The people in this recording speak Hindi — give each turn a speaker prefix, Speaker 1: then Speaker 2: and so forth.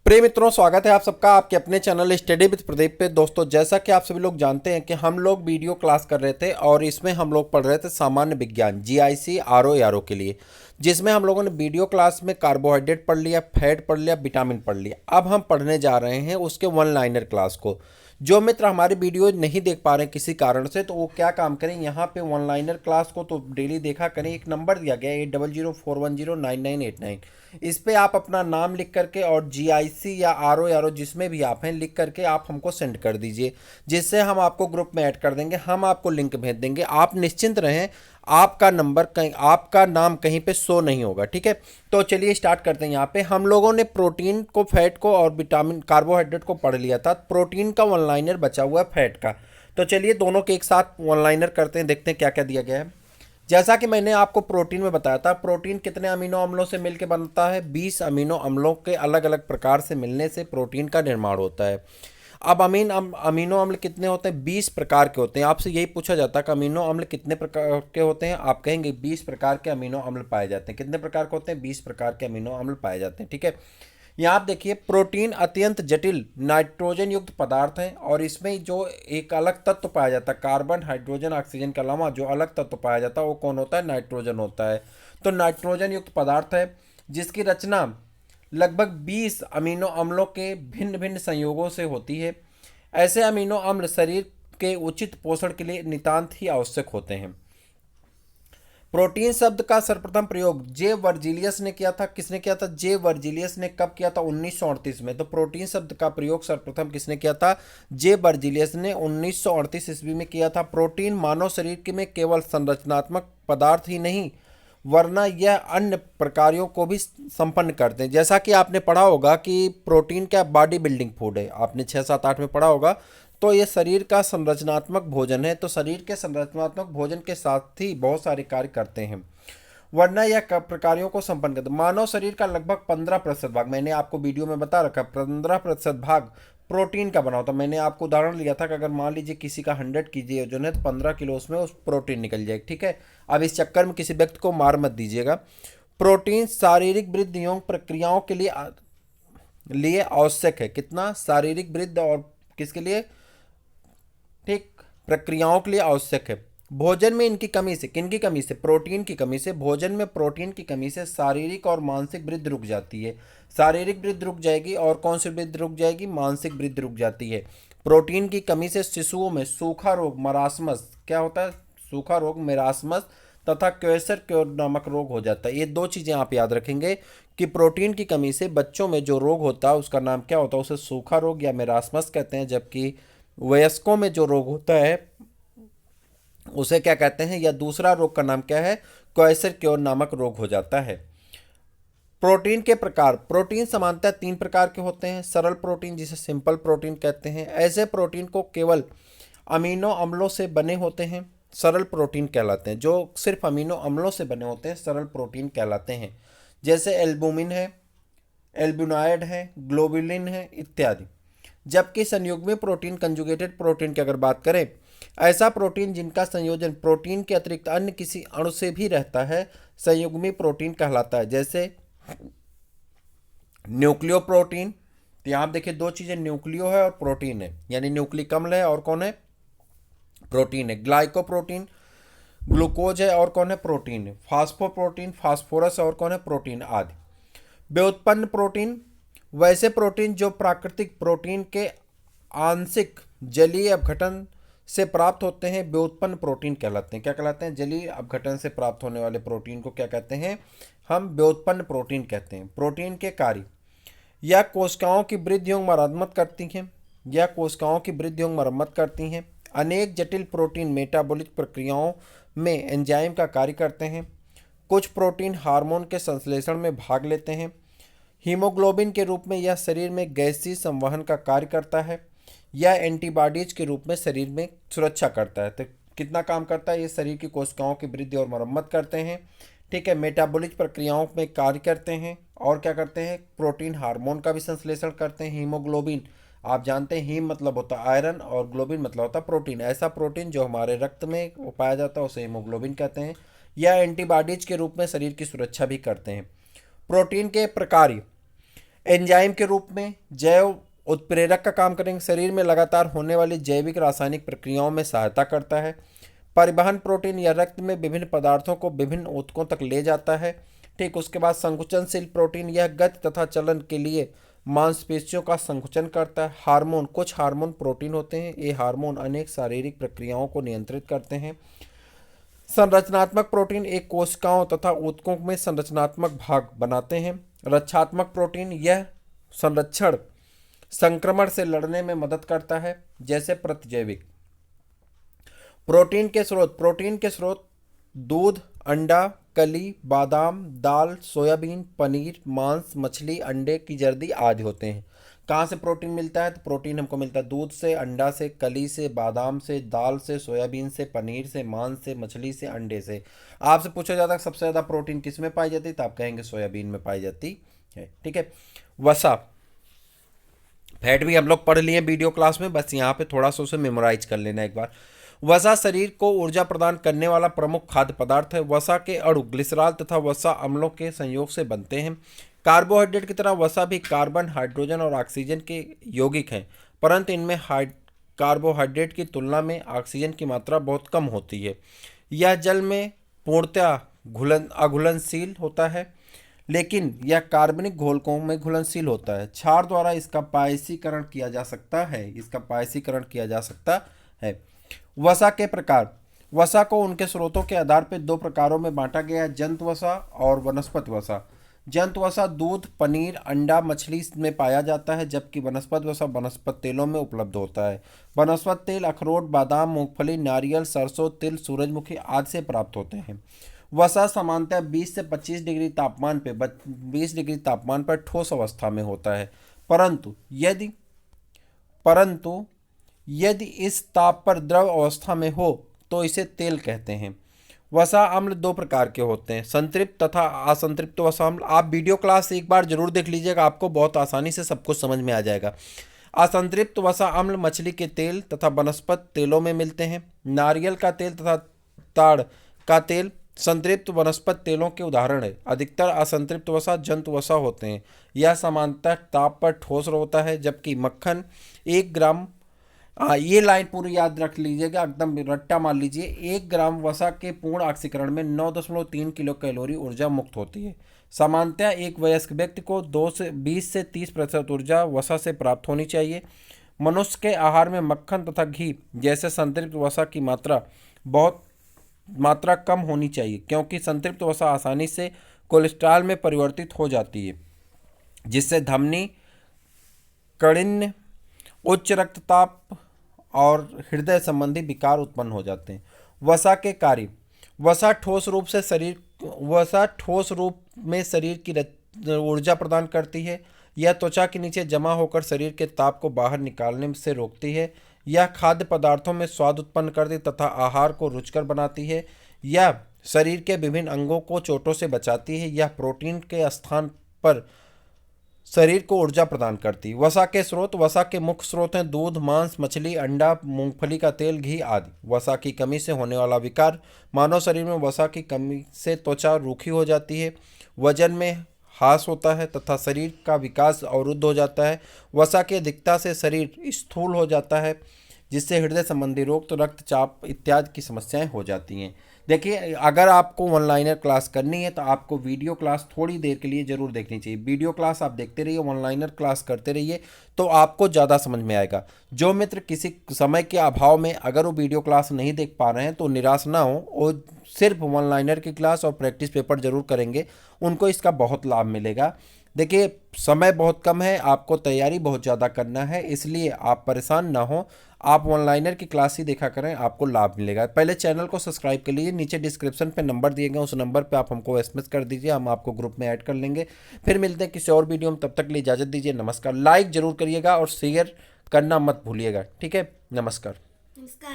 Speaker 1: प्रिय मित्रों, स्वागत है आप सबका आपके अपने चैनल स्टडी विद प्रदीप पे। दोस्तों, जैसा कि आप सभी लोग जानते हैं कि हम लोग वीडियो क्लास कर रहे थे और इसमें हम लोग पढ़ रहे थे सामान्य विज्ञान जीआईसी आरओ यारो के लिए, जिसमें हम लोगों ने वीडियो क्लास में कार्बोहाइड्रेट पढ़ लिया, फैट पढ़ लिया, विटामिन पढ़ लिया। अब हम पढ़ने जा रहे हैं उसके वन लाइनर क्लास को। जो मित्र हमारी वीडियो नहीं देख पा रहे हैं किसी कारण से, तो वो क्या काम करें, यहाँ पे वन लाइनर क्लास को तो डेली देखा करें। एक नंबर दिया गया है 8004109989। इस पे आप अपना नाम लिख करके और जीआईसी या आरओ यारो जिसमें भी आप हैं लिख करके आप हमको सेंड कर दीजिए, जिससे हम आपको ग्रुप में ऐड कर देंगे। हम आपको लिंक भेज देंगे। आप निश्चिंत रहें, आपका नंबर कहीं, आपका नाम कहीं पे शो नहीं होगा। ठीक है, तो चलिए स्टार्ट करते हैं। यहाँ पे हम लोगों ने प्रोटीन को, फैट को और विटामिन कार्बोहाइड्रेट को पढ़ लिया था। प्रोटीन का वन लाइनर बचा हुआ है फैट का। तो चलिए दोनों के एक साथ वन लाइनर करते हैं, देखते हैं क्या क्या दिया गया है। जैसा कि मैंने आपको प्रोटीन में बताया था, प्रोटीन कितने अमीनो अम्लों से मिलकर बनता है? 20 अमीनो अम्लों के अलग अलग प्रकार से मिलने से प्रोटीन का निर्माण होता है। अब अमीनो अम्ल कितने होते हैं? 20 प्रकार के होते हैं। आपसे यही पूछा जाता है कि अमीनो अम्ल कितने प्रकार के होते हैं? आप कहेंगे 20 प्रकार के अमीनो अम्ल पाए जाते हैं। कितने प्रकार के होते हैं? 20 प्रकार के अमीनो अम्ल पाए जाते हैं। ठीक है, यहाँ आप देखिए, प्रोटीन अत्यंत जटिल नाइट्रोजन युक्त पदार्थ है और इसमें जो एक अलग तत्व पाया जाता है, कार्बन, हाइड्रोजन, ऑक्सीजन के अलावा जो अलग तत्व पाया जाता है वो कौन होता है? नाइट्रोजन होता है। तो नाइट्रोजन युक्त पदार्थ है जिसकी रचना लगभग 20 अमीनो अम्लों के भिन्न भिन्न संयोगों से होती है। ऐसे अमीनो अम्ल शरीर के उचित पोषण के लिए नितांत ही आवश्यक होते हैं। प्रोटीन शब्द का सर्वप्रथम प्रयोग जे वर्जिलियस ने किया था। किसने किया था? जे वर्जिलियस ने। कब किया था? 1938 में। तो प्रोटीन शब्द का प्रयोग सर्वप्रथम किसने किया था? जे वर्जिलियस ने 1938 ईस्वी में किया था। प्रोटीन मानव शरीर में केवल संरचनात्मक पदार्थ ही नहीं, वरना यह अन्य प्रकारों को भी संपन्न करते हैं। जैसा कि आपने पढ़ा होगा कि प्रोटीन क्या बॉडी बिल्डिंग फूड है, आपने 6 7 8 में पढ़ा होगा। तो ये शरीर का संरचनात्मक भोजन है। तो शरीर के संरचनात्मक भोजन के साथ ही बहुत सारे कार्य करते हैं, वरना यह प्रकारों को संपन्न करते हैं। मानव शरीर का लगभग 15% भाग, मैंने आपको वीडियो में बता रखा, 15% भाग प्रोटीन का बना होता है। मैंने आपको उदाहरण लिया था कि अगर मान लीजिए किसी का 100 केजी वजन है तो 15 किलो उसमें उस प्रोटीन निकल जाएगी। ठीक है, अब इस चक्कर में किसी व्यक्ति को मार मत दीजिएगा। प्रोटीन शारीरिक वृद्धि एवं प्रक्रियाओं के लिए आवश्यक है। कितना? शारीरिक वृद्धि और किसके लिए? ठीक, प्रक्रियाओं के लिए आवश्यक है। भोजन में इनकी कमी से, किनकी कमी से? प्रोटीन की कमी से। भोजन में प्रोटीन की कमी से शारीरिक और मानसिक वृद्धि रुक जाती है। शारीरिक वृद्धि रुक जाएगी और कौन सी वृद्धि रुक जाएगी? मानसिक वृद्धि रुक जाती है। प्रोटीन की कमी से शिशुओं में सूखा रोग, मरासमस, क्या होता है? सूखा रोग, मेरासमस तथा क्वेसर क्योर नामक रोग हो जाता है। ये दो चीज़ें आप याद रखेंगे कि प्रोटीन की कमी से बच्चों में जो रोग होता है उसका नाम क्या होता है? उसे सूखा रोग या मेरासमस कहते हैं, जबकि वयस्कों में जो रोग होता है उसे क्या कहते हैं, या दूसरा रोग का नाम क्या है? क्वेसर क्योर नामक रोग हो जाता है। प्रोटीन के प्रकार। प्रोटीन सामान्यतः 3 प्रकार के होते हैं। सरल प्रोटीन, जिसे सिंपल प्रोटीन कहते हैं, ऐसे प्रोटीन को केवल अमीनो अम्लों से बने होते हैं, सरल प्रोटीन कहलाते हैं। जो सिर्फ अमीनो अम्लों से बने होते हैं सरल प्रोटीन कहलाते हैं। जैसे एल्बुमिन है, एल्ब्यूनाइड है, ग्लोबुलिन है इत्यादि। जबकि संयुग्मी प्रोटीन, कंजुगेटेड प्रोटीन की अगर बात करें, ऐसा प्रोटीन जिनका संयोजन प्रोटीन के अतिरिक्त अन्य किसी अणु से भी रहता है, संयुग्मी प्रोटीन कहलाता है। जैसे न्यूक्लियो प्रोटीन। तो यहाँ आप देखिए दो चीजें, न्यूक्लियो है और प्रोटीन है, यानी न्यूक्लिक अम्ल है और कौन है? प्रोटीन है। ग्लाइकोप्रोटीन, ग्लूकोज है और कौन है? प्रोटीन है। फास्फोप्रोटीन, फास्फोरस और कौन है? प्रोटीन आदि। व्युत्पन्न प्रोटीन, वैसे प्रोटीन जो प्राकृतिक प्रोटीन के आंशिक जलीय अपघटन से प्राप्त होते हैं, व्युत्पन्न प्रोटीन कहलाते हैं। क्या कहलाते हैं? जलीय अपघटन से प्राप्त होने वाले प्रोटीन को क्या कहते हैं? हम व्युत्पन्न प्रोटीन कहते हैं। प्रोटीन के कार्य। यह कोशिकाओं की वृद्धि एवं मरम्मत करती हैं। यह कोशिकाओं की वृद्धि एवं मरम्मत करती हैं। अनेक जटिल प्रोटीन मेटाबॉलिक प्रक्रियाओं में एंजाइम का कार्य करते हैं। कुछ प्रोटीन हार्मोन के संश्लेषण में भाग लेते हैं। हीमोग्लोबिन के रूप में यह शरीर में गैसीय संवहन का कार्य करता है। यह एंटीबॉडीज के रूप में शरीर में सुरक्षा करता है। तो कितना काम करता है? ये शरीर की कोशिकाओं की वृद्धि और मरम्मत करते हैं। ठीक है, मेटाबॉलिक प्रक्रियाओं में कार्य करते हैं। और क्या करते हैं? प्रोटीन हार्मोन का भी संश्लेषण करते हैं। हीमोग्लोबिन, आप जानते हैं हीम मतलब होता है आयरन और ग्लोबिन मतलब होता है प्रोटीन। ऐसा प्रोटीन जो हमारे रक्त में पाया जाता है उसे हीमोग्लोबिन कहते हैं। यह एंटीबॉडीज के रूप में शरीर की सुरक्षा भी करते हैं। प्रोटीन के प्रकार। एंजाइम के रूप में जैव उत्प्रेरक का काम करेंगे, शरीर में लगातार होने वाली जैविक रासायनिक प्रक्रियाओं में सहायता करता है। परिवहन प्रोटीन या रक्त में विभिन्न पदार्थों को विभिन्न ऊतकों तक ले जाता है। ठीक, उसके बाद संकुचनशील प्रोटीन, यह गति तथा चलन के लिए मांसपेशियों का संकुचन करता है। हार्मोन, कुछ हार्मोन प्रोटीन होते हैं, ये हार्मोन अनेक शारीरिक प्रक्रियाओं को नियंत्रित करते हैं। संरचनात्मक प्रोटीन एक कोशिकाओं तथा ऊतकों में संरचनात्मक भाग बनाते हैं। रक्षात्मक प्रोटीन, यह संरक्षण संक्रमण से लड़ने में मदद करता है, जैसे प्रतिजैविक। प्रोटीन के स्रोत दूध, अंडा, कली, बादाम, दाल, सोयाबीन, पनीर, मांस, मछली, अंडे की जर्दी आदि होते हैं। कहाँ से प्रोटीन मिलता है? तो प्रोटीन हमको मिलता है दूध से, अंडा से, कली से, बादाम से, दाल से, सोयाबीन से, पनीर से, मांस से, मछली से, अंडे से। आपसे पूछा जाता है सबसे ज़्यादा प्रोटीन किस में पाई जाती है, तो आप कहेंगे सोयाबीन में पाई जाती है। ठीक है। वसा, फैट भी हम लोग पढ़ लिए वीडियो क्लास में, बस यहाँ पे थोड़ा सा उसे मेमोराइज कर लेना एक बार। वसा शरीर को ऊर्जा प्रदान करने वाला प्रमुख खाद्य पदार्थ है। वसा के अणु ग्लिसरॉल तथा वसा अम्लों के संयोग से बनते हैं। कार्बोहाइड्रेट की तरह वसा भी कार्बन, हाइड्रोजन और ऑक्सीजन के यौगिक हैं, परंतु इनमें कार्बोहाइड्रेट की तुलना में ऑक्सीजन की मात्रा बहुत कम होती है। यह जल में पूर्णतः अघुलनशील होता है, लेकिन यह कार्बनिक घोलकों में घुलनशील होता है। क्षार द्वारा इसका पायसीकरण किया जा सकता है। वसा के प्रकार, वसा को उनके स्रोतों के आधार पर दो प्रकारों में बांटा गया है, जंतु वसा और वनस्पति वसा। जंतु वसा दूध, पनीर, अंडा, मछली में पाया जाता है, जबकि वनस्पति वसा वनस्पति तेलों में उपलब्ध होता है। वनस्पति तेल अखरोट, बादाम, मूंगफली, नारियल, सरसों, तिल, सूरजमुखी आदि से प्राप्त होते हैं। वसा सामान्यतः 20 से 25 डिग्री तापमान पर ठोस अवस्था में होता है, परंतु यदि इस ताप पर द्रव अवस्था में हो तो इसे तेल कहते हैं। वसा अम्ल दो प्रकार के होते हैं, संतृप्त तथा असंतृप्त वसा अम्ल। आप वीडियो क्लास एक बार जरूर देख लीजिएगा, आपको बहुत आसानी से सब कुछ समझ में आ जाएगा। असंतृप्त वसा अम्ल मछली के तेल तथा वनस्पति तेलों में मिलते हैं। नारियल का तेल तथा ताड़ का तेल संतृप्त वनस्पति तेलों के उदाहरण है। अधिकतर असंतृप्त वसा जंतु वसा होते हैं। यह सामान्यतः ताप पर ठोस होता है, जबकि मक्खन 1 ग्राम, ये लाइन पूरी याद रख लीजिएगा, एकदम रट्टा मान लीजिए, 1 ग्राम वसा के पूर्ण ऑक्सीकरण में 9.3 किलो कैलोरी ऊर्जा मुक्त होती है। सामान्यतः एक वयस्क व्यक्ति को 20 से 30% ऊर्जा वसा से प्राप्त होनी चाहिए। मनुष्य के आहार में मक्खन तथा घी जैसे संतृप्त वसा की मात्रा कम होनी चाहिए, क्योंकि संतृप्त वसा आसानी से कोलेस्ट्रॉल में परिवर्तित हो जाती है, जिससे धमनी, कड़िन्य, उच्च रक्तचाप और हृदय संबंधी विकार उत्पन्न हो जाते हैं। वसा के कार्य, वसा ठोस रूप में शरीर की ऊर्जा प्रदान करती है। यह त्वचा के नीचे जमा होकर शरीर के ताप को बाहर निकालने से रोकती है। यह खाद्य पदार्थों में स्वाद उत्पन्न करती तथा आहार को रुचिकर बनाती है। यह शरीर के विभिन्न अंगों को चोटों से बचाती है। यह प्रोटीन के स्थान पर शरीर को ऊर्जा प्रदान करती है। वसा के स्रोत, वसा के मुख्य स्रोत हैं दूध, मांस, मछली, अंडा, मूंगफली का तेल, घी आदि। वसा की कमी से होने वाला विकार, मानव शरीर में वसा की कमी से त्वचा रूखी हो जाती है, वजन में ह्रास होता है तथा शरीर का विकास अवरुद्ध हो जाता है। वसा की अधिकता से शरीर स्थूल हो जाता है, जिससे हृदय संबंधी रोग, तो रक्तचाप इत्यादि की समस्याएं हो जाती हैं। देखिए, अगर आपको ऑनलाइनर क्लास करनी है तो आपको वीडियो क्लास थोड़ी देर के लिए ज़रूर देखनी चाहिए। वीडियो क्लास आप देखते रहिए, ऑनलाइनर क्लास करते रहिए, तो आपको ज़्यादा समझ में आएगा। जो मित्र किसी समय के अभाव में अगर वो वीडियो क्लास नहीं देख पा रहे हैं तो निराश ना हो, वो सिर्फ ऑनलाइनर की क्लास और प्रैक्टिस पेपर जरूर करेंगे, उनको इसका बहुत लाभ मिलेगा। देखिए, समय बहुत कम है, आपको तैयारी बहुत ज़्यादा करना है, इसलिए आप परेशान ना हो, आप ऑनलाइनर की क्लास ही देखा करें, आपको लाभ मिलेगा। पहले चैनल को सब्सक्राइब कर लीजिए, नीचे डिस्क्रिप्शन पे नंबर दिए गए, उस नंबर पे आप हमको एसएमएस कर दीजिए, हम आपको ग्रुप में ऐड कर लेंगे। फिर मिलते हैं किसी और वीडियो में, तब तक के लिए इजाज़त दीजिए। नमस्कार। लाइक जरूर करिएगा और शेयर करना मत भूलिएगा। ठीक है, नमस्कार।